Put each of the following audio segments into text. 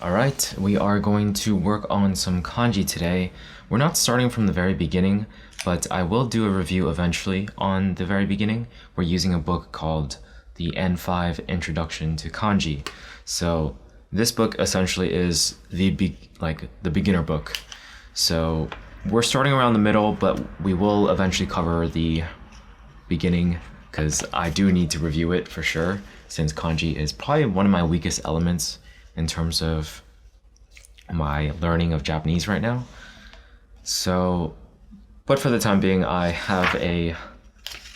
Alright, we are going to work on some kanji today. We're not starting from the very beginning, but I will do a review eventually on the very beginning. We're using a book called the N5 Introduction to Kanji. So this book essentially is the beginner book. So we're starting around the middle, but we will eventually cover the beginning because I do need to review it for sure, since kanji is probably one of my weakest elements in terms of my learning of Japanese right now. So, but for the time being, I have a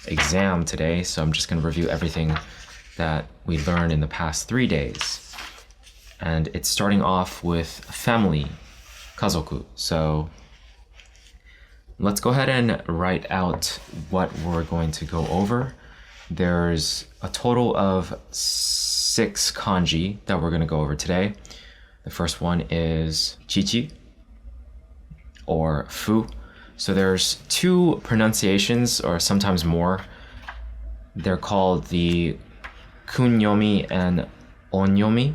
exam today, so I'm just going to review everything that we learned in the past 3 days. And it's starting off with family, kazoku. So let's go ahead and write out what we're going to go over. There's a total of 6 kanji that we're going to go over today. The first one is chichi or fu. So there's 2 pronunciations, or sometimes more. They're called the kunyomi and onyomi.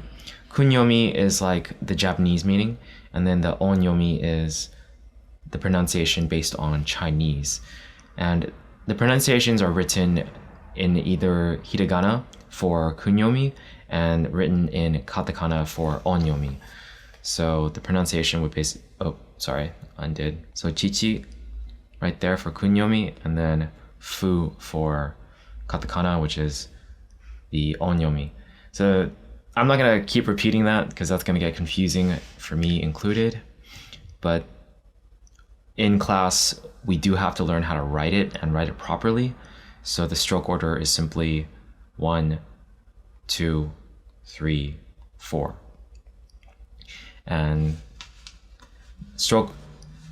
Kunyomi is like the Japanese meaning, and then the onyomi is the pronunciation based on Chinese. And the pronunciations are written in either hiragana for kunyomi and written in katakana for onyomi. So the pronunciation would be, So chichi right there for kunyomi, and then fu for katakana, which is the onyomi. So I'm not gonna keep repeating that because that's gonna get confusing for me included. But in class, we do have to learn how to write it and write it properly. So the stroke order is simply 1, 2, 3, 4. And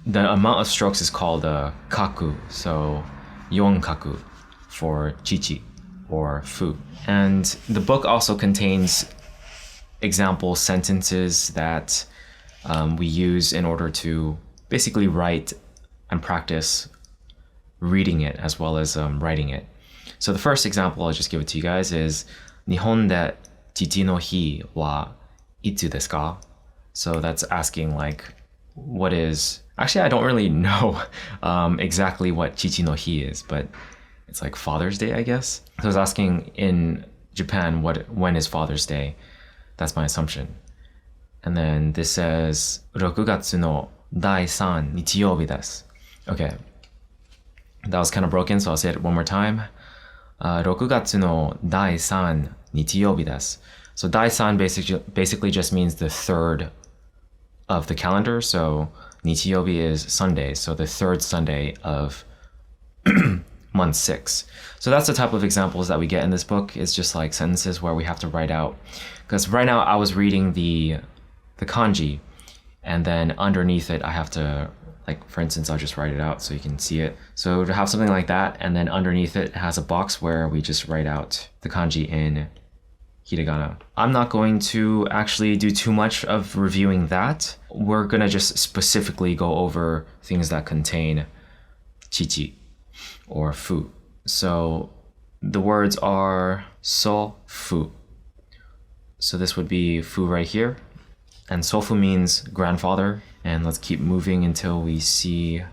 the amount of strokes is called kaku. So yonkaku for chichi or fu. And the book also contains example sentences that we use in order to basically write and practice reading it as well as writing it. So the first example, I'll just give it to you guys, is Nihon de chichi no hi wa itsu desu ka? So that's asking like, what is... Actually, I don't really know exactly what chichi no hi is, but it's like Father's Day, I guess. So I was asking in Japan, when is Father's Day? That's my assumption. And then this says 6月の第3日曜日です. Okay. That was kind of broken, so I'll say it one more time. 6月の第3日曜日です. So 第3 basically just means the third of the calendar. So 日曜日 is Sunday, so the third Sunday of month 6. So that's the type of examples that we get in this book. It's just like sentences where we have to write out. Because right now I was reading the kanji, and then underneath it I have to, like, for instance, I'll just write it out so you can see it. So to have something like that, and then underneath it has a box where we just write out the kanji in hiragana. I'm not going to actually do too much of reviewing that. We're gonna just specifically go over things that contain chichi or fu. So the words are so fu. So this would be fu right here. And sofu means grandfather. And let's keep moving until we see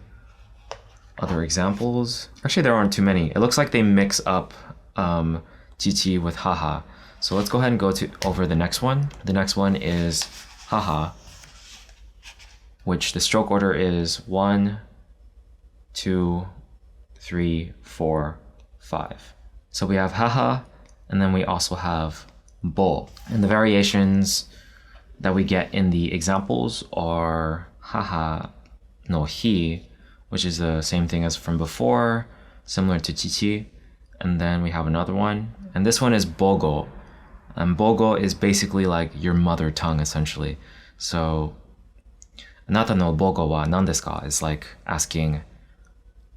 other examples. Actually, there aren't too many. It looks like they mix up chichi with haha. So let's go ahead and go over the next one. The next one is haha, which the stroke order is 1, 2, 3, 4, 5. So we have haha, and then we also have bo. And the variations that we get in the examples are haha no hi, which is the same thing as from before, similar to chichi. And then we have another one, and this one is bogo. And bogo is basically like your mother tongue, essentially. So, anata no bogo wa nan desu ka is like asking,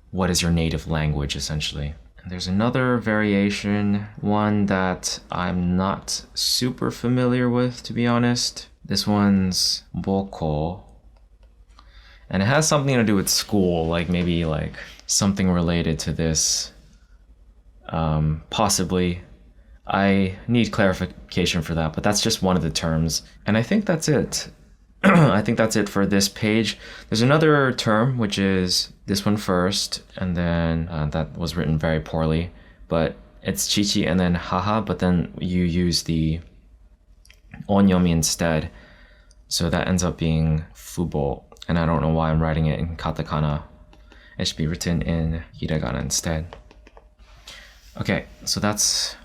what is your native language, essentially. And there's another variation, one that I'm not super familiar with, to be honest. This one's boko. And it has something to do with school, like maybe like something related to this, possibly. I need clarification for that, but that's just one of the terms. And I think that's it. I think that's it for this page. There's another term, which is this one first, and then that was written very poorly, but it's chichi and then haha, but then you use the onyomi instead. So that ends up being fubo, and I don't know why I'm writing it in katakana. It should be written in hiragana instead. Okay, so that's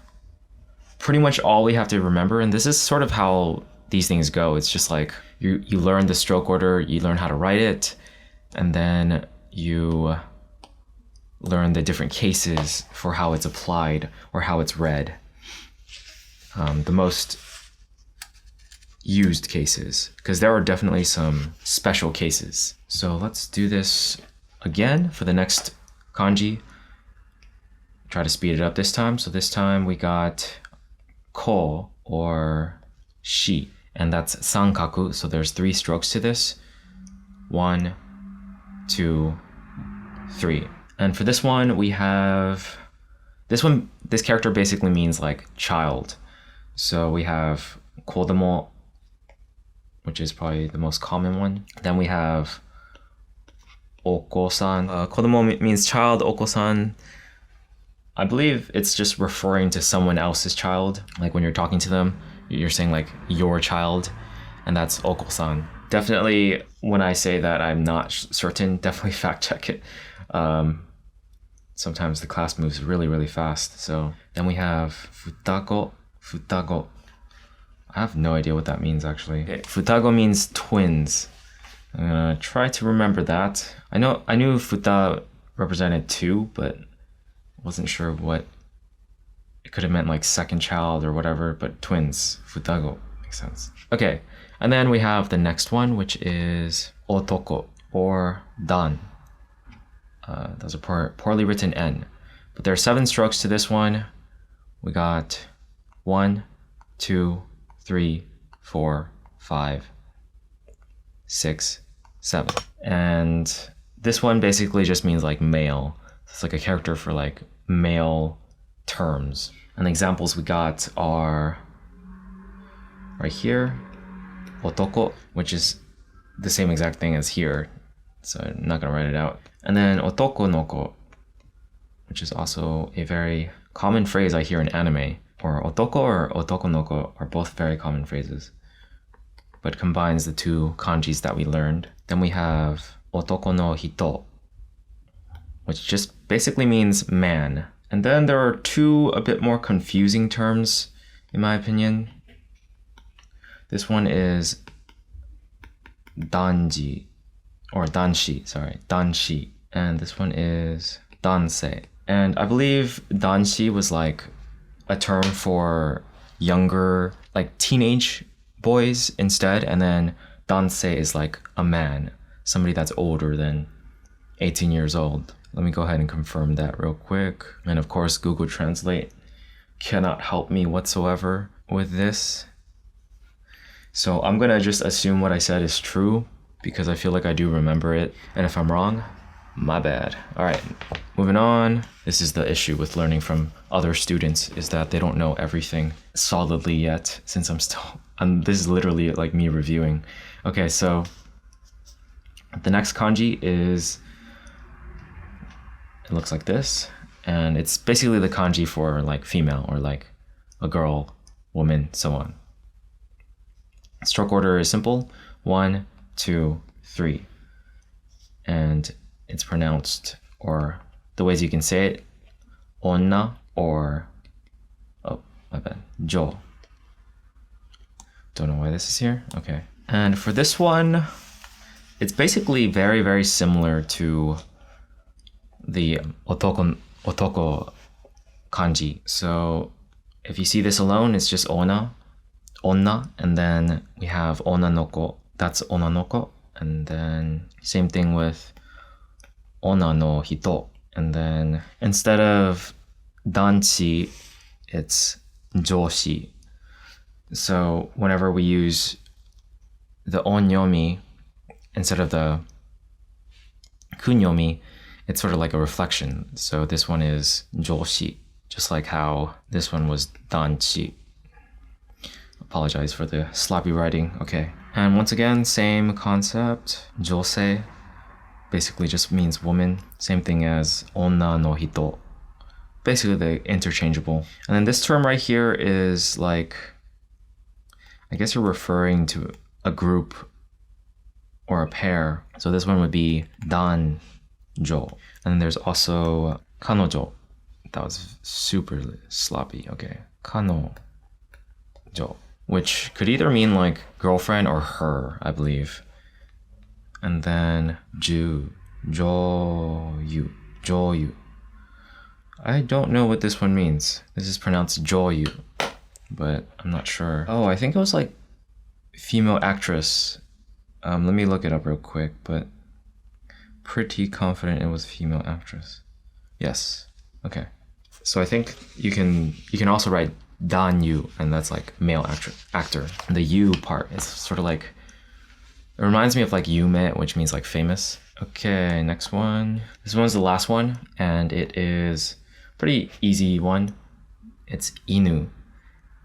pretty much all we have to remember, and this is sort of how these things go. It's just like you learn the stroke order, you learn how to write it, and then you learn the different cases for how it's applied or how it's read. The most used cases, because there are definitely some special cases. So let's do this again for the next kanji. Try to speed it up this time. So this time we got ko or shi, and that's sankaku. So there's 3 strokes to this. 1, 2, 3. And for this one, we have this character basically means like child. So we have kodomo, which is probably the most common one. Then we have oko-san. Kodomo means child, oko-san, I believe it's just referring to someone else's child. Like when you're talking to them, you're saying like your child, and that's oko-san. Definitely, when I say that I'm not certain, definitely fact check it. Sometimes the class moves really, really fast. So then we have futago. I have no idea what that means actually. Okay. Futago means twins. I'm gonna try to remember that. I knew futa represented 2, but wasn't sure what it could have meant, like second child or whatever, but twins, futago, makes sense. Okay, and then we have the next one, which is otoko or dan. Those are poorly written N, but there are 7 strokes to this one. We got 1, 2, 3, 4, 5, 6, 7. And this one basically just means like male. It's like a character for like male terms. And the examples we got are right here, otoko, which is the same exact thing as here, so I'm not gonna write it out. And then otoko noko, which is also a very common phrase I hear in anime. Or otoko or otoko noko are both very common phrases, but combines the 2 kanjis that we learned. Then we have otoko no hito, which just basically means man. And then there are 2 a bit more confusing terms, in my opinion. This one is danji, or danshi. And this one is dansei. And I believe danshi was like a term for younger, like teenage boys instead. And then dansei is like a man, somebody that's older than 18 years old. Let me go ahead and confirm that real quick. And of course, Google Translate cannot help me whatsoever with this. So I'm gonna just assume what I said is true because I feel like I do remember it. And if I'm wrong, my bad. All right, moving on. This is the issue with learning from other students, is that they don't know everything solidly yet, since this is literally like me reviewing. Okay, so the next kanji is, it looks like this, and it's basically the kanji for like female or like a girl, woman, so on. Stroke order is simple, 1, 2, 3, and it's pronounced, or the ways you can say it, onna or, oh, my bad, jo. Don't know why this is here. Okay. And for this one, it's basically very similar to the otoko kanji. So if you see this alone, it's just onna, and then we have onna noko, that's onna noko, and then same thing with onna no hito, and then instead of danshi, it's joshi. So whenever we use the onyomi instead of the kunyomi, it's sort of like a reflection. So this one is joshi, just like how this one was danchi. Apologize for the sloppy writing. Okay. And once again, same concept. Josei basically just means woman. Same thing as onna no hito. Basically, they're interchangeable. And then this term right here is like, I guess you're referring to a group or a pair. So this one would be danjo. And then there's also kanojo. That was super sloppy. Okay. Kanojo. Which could either mean like girlfriend or her, I believe. And then joyu. I don't know what this one means. This is pronounced joyu, but I'm not sure. Oh, I think it was like female actress. Let me look it up real quick, but pretty confident it was female actress. Yes. Okay. So I think you can also write danyu, and that's like male actor. The yu part is sort of like, it reminds me of like yume, which means like famous. Okay, next one. This one's the last one, and it is pretty easy one. It's inu,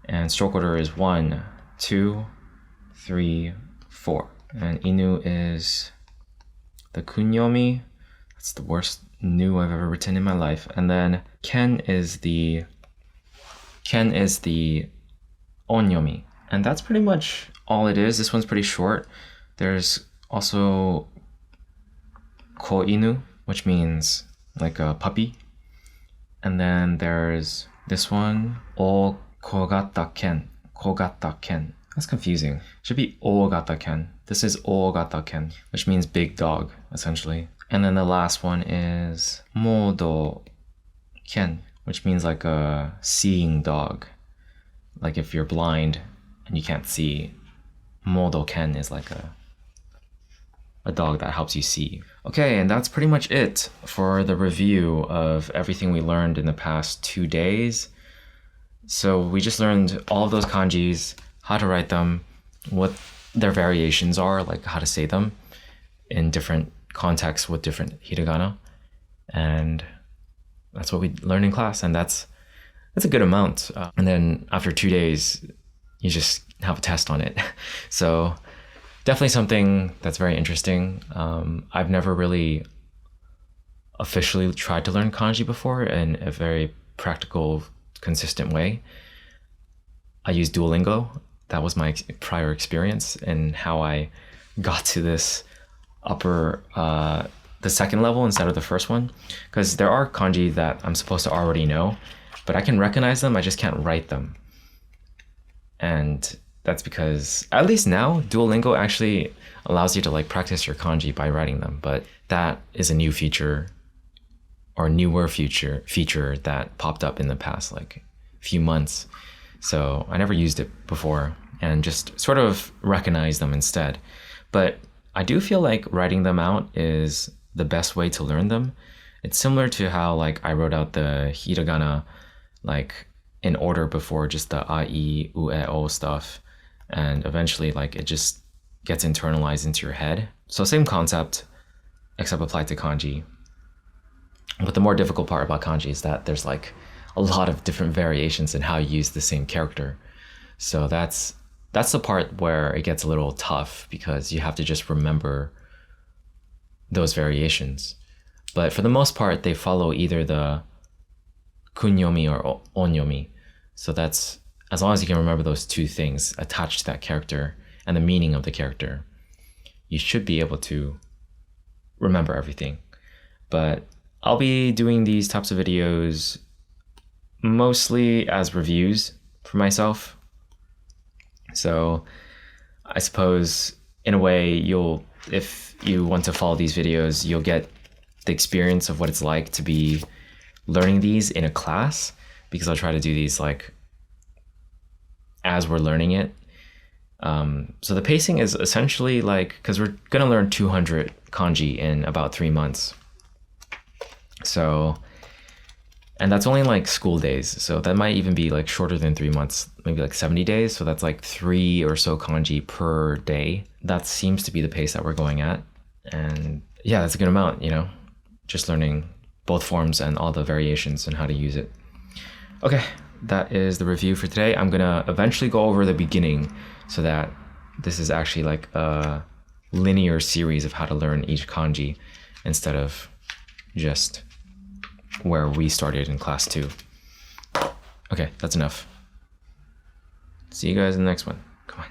and stroke order is 1, 2, 3, 4. And inu is the kunyomi. That's the worst nu I've ever written in my life. And then ken is the onyomi. And that's pretty much all it is. This one's pretty short. There's also ko inu, which means like a puppy. And then there's this one, o kogata ken. Kogata ken. That's confusing. It should be ogata ken. This is ogata ken, which means big dog, essentially. And then the last one is modo ken, which means like a seeing dog. Like if you're blind and you can't see, modo ken is like a dog that helps you see. Okay, and that's pretty much it for the review of everything we learned in the past 2 days. So we just learned all of those kanjis, how to write them, what their variations are, like how to say them in different contexts with different hiragana. And that's what we learned in class, and that's a good amount. And then after 2 days, you just have a test on it. So definitely something that's very interesting. I've never really officially tried to learn kanji before in a very practical, consistent way. I used Duolingo. That was my prior experience and how I got to this the second level instead of the first one. Because there are kanji that I'm supposed to already know, but I can recognize them, I just can't write them. And that's because, at least now, Duolingo actually allows you to like practice your kanji by writing them, but that is a new feature or newer feature that popped up in the past like few months. So I never used it before and just sort of recognize them instead. But I do feel like writing them out is the best way to learn them. It's similar to how like I wrote out the hiragana like in order before just the a, I, u, e, o stuff. And eventually like it just gets internalized into your head. So same concept, except applied to kanji. But the more difficult part about kanji is that there's like a lot of different variations in how you use the same character. So that's the part where it gets a little tough because you have to just remember those variations. But for the most part, they follow either the kunyomi or onyomi. So that's, as long as you can remember those two things attached to that character and the meaning of the character, you should be able to remember everything. But I'll be doing these types of videos mostly as reviews for myself. So I suppose in a way if you want to follow these videos, you'll get the experience of what it's like to be learning these in a class, because I'll try to do these like as we're learning it. So the pacing is essentially like, because we're gonna learn 200 kanji in about 3 months. So, and that's only like school days. So that might even be like shorter than 3 months, maybe like 70 days. So that's like 3 or so kanji per day. That seems to be the pace that we're going at. And yeah, that's a good amount, just learning both forms and all the variations and how to use it. Okay, that is the review for today. I'm gonna eventually go over the beginning so that this is actually like a linear series of how to learn each kanji instead of just where we started in class 2. Okay, that's enough. See you guys in the next one. Come on.